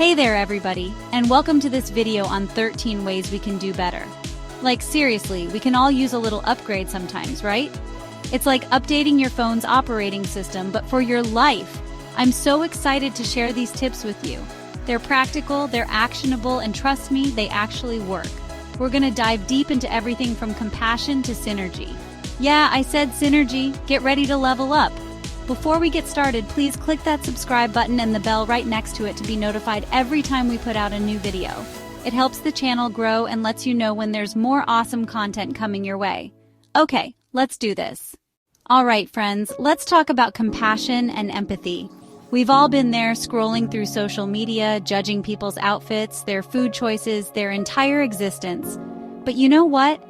Hey there everybody, and welcome to this video on 13 ways we can do better. Like seriously, we can all use a little upgrade sometimes, right? It's like updating your phone's operating system, but for your life. I'm so excited to share these tips with you. They're practical, they're actionable, and trust me, they actually work. We're gonna dive deep into everything from compassion to synergy. Yeah, I said synergy. Get ready to level up. Before we get started, please click that subscribe button and the bell right next to it to be notified every time we put out a new video. It helps the channel grow and lets you know when there's more awesome content coming your way. Okay, let's do this. All right, friends, let's talk about compassion and empathy. We've all been there scrolling through social media, judging people's outfits, their food choices, their entire existence. But you know what?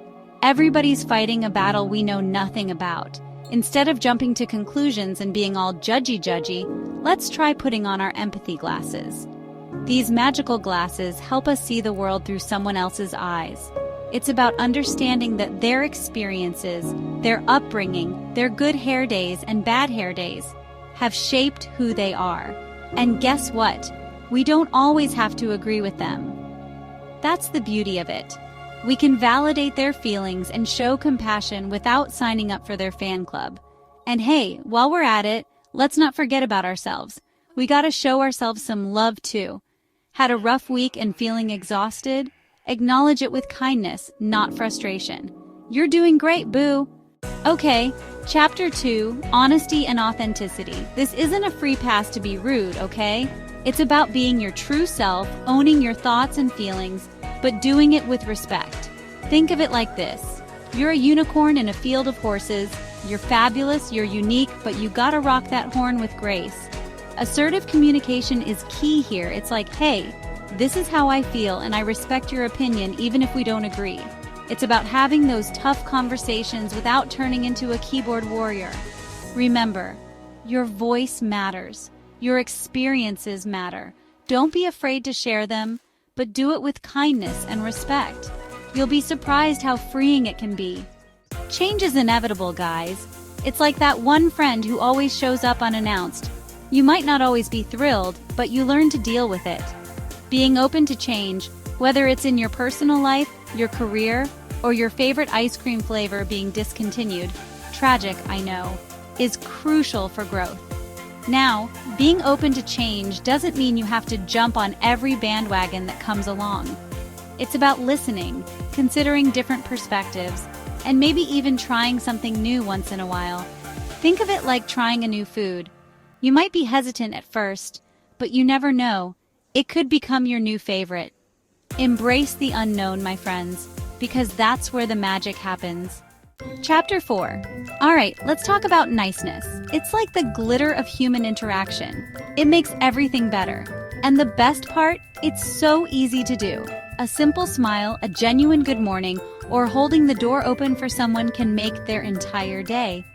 Everybody's fighting a battle we know nothing about. Instead of jumping to conclusions and being all judgy, let's try putting on our empathy glasses. These magical glasses help us see the world through someone else's eyes. It's about understanding that their experiences, their upbringing, their good hair days and bad hair days have shaped who they are. And guess what? We don't always have to agree with them. That's the beauty of it. We can validate their feelings and show compassion without signing up for their fan club. And hey, while we're at it, let's not forget about ourselves. We gotta show ourselves some love too. Had a rough week and feeling exhausted? Acknowledge it with kindness, not frustration. You're doing great, boo. Okay, Chapter 2, Honesty and Authenticity. This isn't a free pass to be rude, okay? It's about being your true self, owning your thoughts and feelings, but doing it with respect. Think of it like this. You're a unicorn in a field of horses. You're fabulous, you're unique, but you gotta rock that horn with grace. Assertive communication is key here. It's like, hey, this is how I feel and I respect your opinion even if we don't agree. It's about having those tough conversations without turning into a keyboard warrior. Remember, your voice matters. Your experiences matter. Don't be afraid to share them, but do it with kindness and respect. You'll be surprised how freeing it can be. Change is inevitable, guys. It's like that one friend who always shows up unannounced. You might not always be thrilled, but you learn to deal with it. Being open to change, whether it's in your personal life, your career, or your favorite ice cream flavor being discontinued, tragic, I know, is crucial for growth. Now, being open to change doesn't mean you have to jump on every bandwagon that comes along. It's about listening, considering different perspectives, and maybe even trying something new once in a while. Think of it like trying a new food. You might be hesitant at first, but you never know. It could become your new favorite. Embrace the unknown, my friends, because that's where the magic happens. Chapter 4. All right, let's talk about niceness. It's like the glitter of human interaction. It makes everything better. And the best part, it's so easy to do. A simple smile, a genuine good morning, or holding the door open for someone can make their entire day.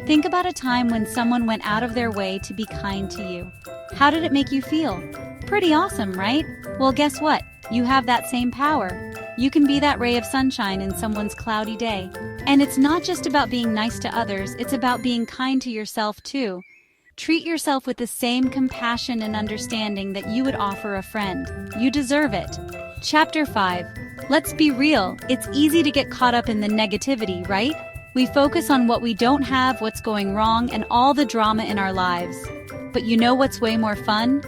Think about a time when someone went out of their way to be kind to you. How did it make you feel? Pretty awesome, right? Well, guess what? You have that same power. You can be that ray of sunshine in someone's cloudy day. And it's not just about being nice to others, it's about being kind to yourself too. Treat yourself with the same compassion and understanding that you would offer a friend. You deserve it. Chapter 5. Let's be real. It's easy to get caught up in the negativity, right? We focus on what we don't have, what's going wrong, and all the drama in our lives. But you know what's way more fun?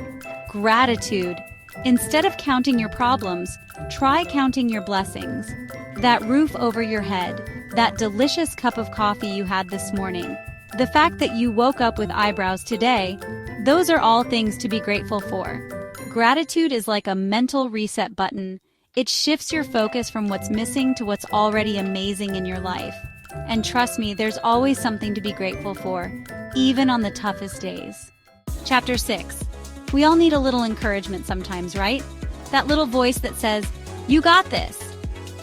Gratitude. Instead of counting your problems, try counting your blessings. That roof over your head, that delicious cup of coffee you had this morning, the fact that you woke up with eyebrows today, those are all things to be grateful for. Gratitude is like a mental reset button. It shifts your focus from what's missing to what's already amazing in your life. And trust me, there's always something to be grateful for, even on the toughest days. Chapter 6. We all need a little encouragement sometimes, right? That little voice that says, "You got this."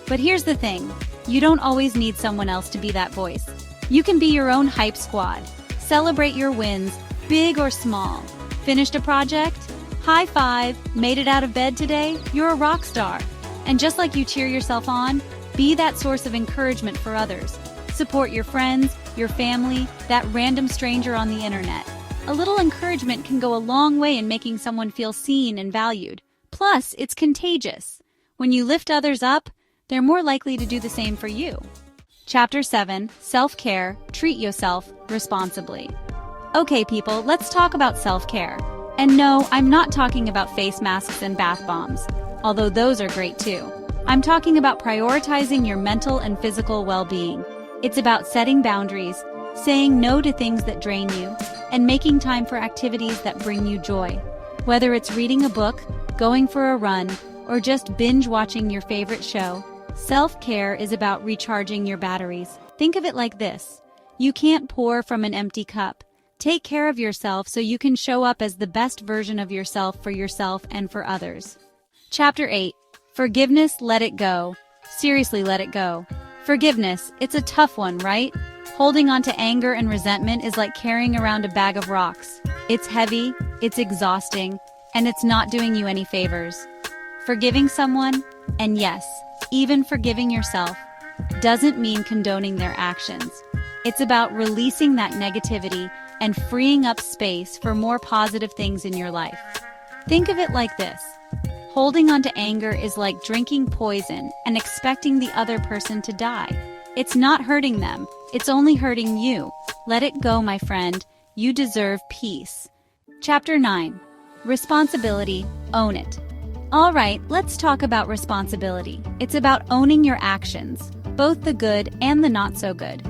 But here's the thing, you don't always need someone else to be that voice. You can be your own hype squad. Celebrate your wins, big or small. Finished a project? High five. Made it out of bed today? You're a rock star. And just like you cheer yourself on, be that source of encouragement for others. Support your friends, your family, that random stranger on the internet. A little encouragement can go a long way in making someone feel seen and valued. Plus, it's contagious. When you lift others up, they're more likely to do the same for you. Chapter 7, Self-Care, Treat Yourself Responsibly. Okay, people, let's talk about self-care. And no, I'm not talking about face masks and bath bombs, although those are great too. I'm talking about prioritizing your mental and physical well-being. It's about setting boundaries, saying no to things that drain you, and making time for activities that bring you joy. Whether it's reading a book, going for a run, or just binge-watching your favorite show, self-care is about recharging your batteries. Think of it like this. You can't pour from an empty cup. Take care of yourself so you can show up as the best version of yourself and for others. Chapter 8. Forgiveness, let it go. Seriously, let it go. Forgiveness, it's a tough one, right? Holding on to anger and resentment is like carrying around a bag of rocks. It's heavy, it's exhausting, and it's not doing you any favors. Forgiving someone, and yes, even forgiving yourself, doesn't mean condoning their actions. It's about releasing that negativity and freeing up space for more positive things in your life. Think of it like this. Holding on to anger is like drinking poison and expecting the other person to die. It's not hurting them, it's only hurting you. Let it go, my friend. You deserve peace. Chapter 9. Responsibility, own it. All right, let's talk about responsibility. It's about owning your actions, both the good and the not so good.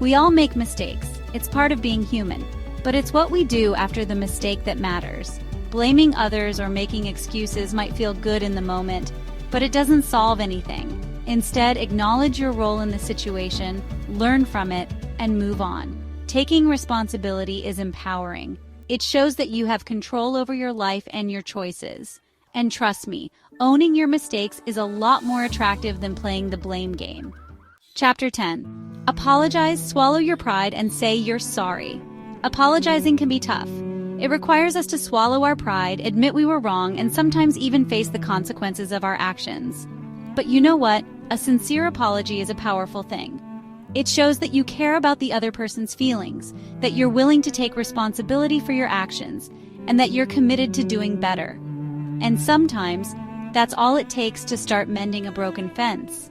We all make mistakes. It's part of being human. But it's what we do after the mistake that matters. Blaming others or making excuses might feel good in the moment, but it doesn't solve anything. Instead, acknowledge your role in the situation, learn from it, and move on. Taking responsibility is empowering. It shows that you have control over your life and your choices. And trust me, owning your mistakes is a lot more attractive than playing the blame game. Chapter 10. Apologize, swallow your pride, and say you're sorry. Apologizing can be tough. It requires us to swallow our pride, admit we were wrong, and sometimes even face the consequences of our actions. But you know what? A sincere apology is a powerful thing. It shows that you care about the other person's feelings, that you're willing to take responsibility for your actions, and that you're committed to doing better. And sometimes, that's all it takes to start mending a broken fence.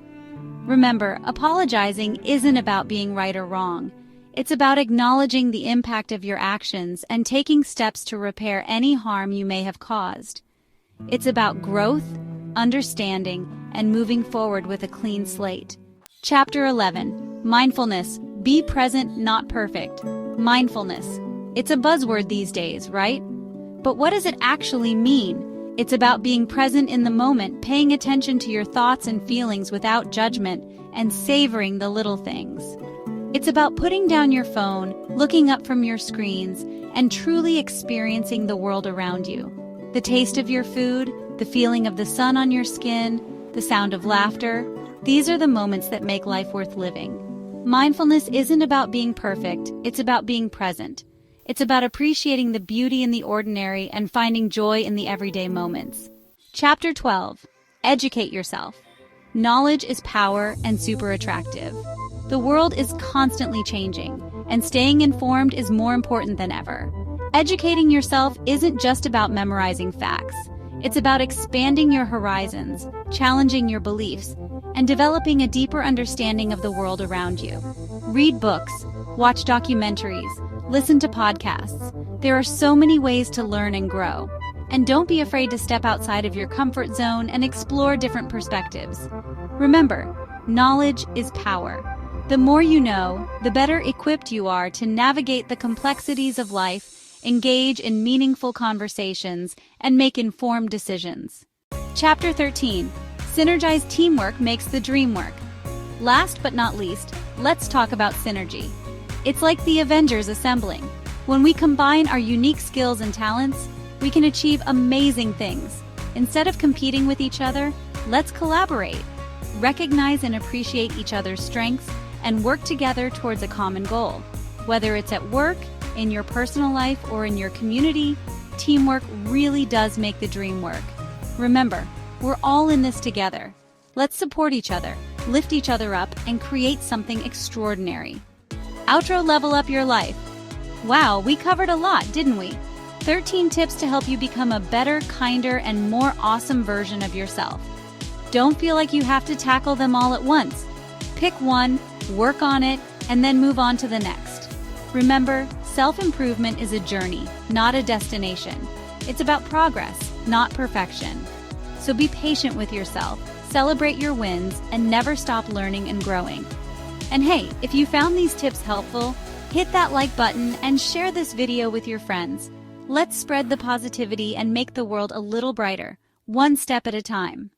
Remember, apologizing isn't about being right or wrong. It's about acknowledging the impact of your actions and taking steps to repair any harm you may have caused. It's about growth, understanding, and moving forward with a clean slate. Chapter 11. Mindfulness. Be present, not perfect. Mindfulness. It's a buzzword these days, right? But what does it actually mean? It's about being present in the moment, paying attention to your thoughts and feelings without judgment, and savoring the little things. It's about putting down your phone, looking up from your screens, and truly experiencing the world around you. The taste of your food, the feeling of the sun on your skin, the sound of laughter, these are the moments that make life worth living. Mindfulness isn't about being perfect, it's about being present. It's about appreciating the beauty in the ordinary and finding joy in the everyday moments. Chapter 12. Educate yourself. Knowledge is power and super attractive. The world is constantly changing, and staying informed is more important than ever. Educating yourself isn't just about memorizing facts. It's about expanding your horizons, challenging your beliefs, and developing a deeper understanding of the world around you. Read books, watch documentaries, listen to podcasts. There are so many ways to learn and grow. And don't be afraid to step outside of your comfort zone and explore different perspectives. Remember, knowledge is power. The more you know, the better equipped you are to navigate the complexities of life, engage in meaningful conversations, and make informed decisions. Chapter 13. Synergized teamwork makes the dream work. Last but not least, let's talk about synergy. It's like the Avengers assembling. When we combine our unique skills and talents, we can achieve amazing things. Instead of competing with each other, let's collaborate. Recognize and appreciate each other's strengths and work together towards a common goal. Whether it's at work, in your personal life, or in your community, teamwork really does make the dream work. Remember, we're all in this together. Let's support each other, lift each other up, and create something extraordinary. Outro, level up your life. Wow, we covered a lot, didn't we? 13 tips to help you become a better, kinder, and more awesome version of yourself. Don't feel like you have to tackle them all at once. Pick one, work on it, and then move on to the next. Remember, self-improvement is a journey, not a destination. It's about progress, not perfection. So be patient with yourself, celebrate your wins, and never stop learning and growing. And hey, if you found these tips helpful, hit that like button and share this video with your friends. Let's spread the positivity and make the world a little brighter, one step at a time.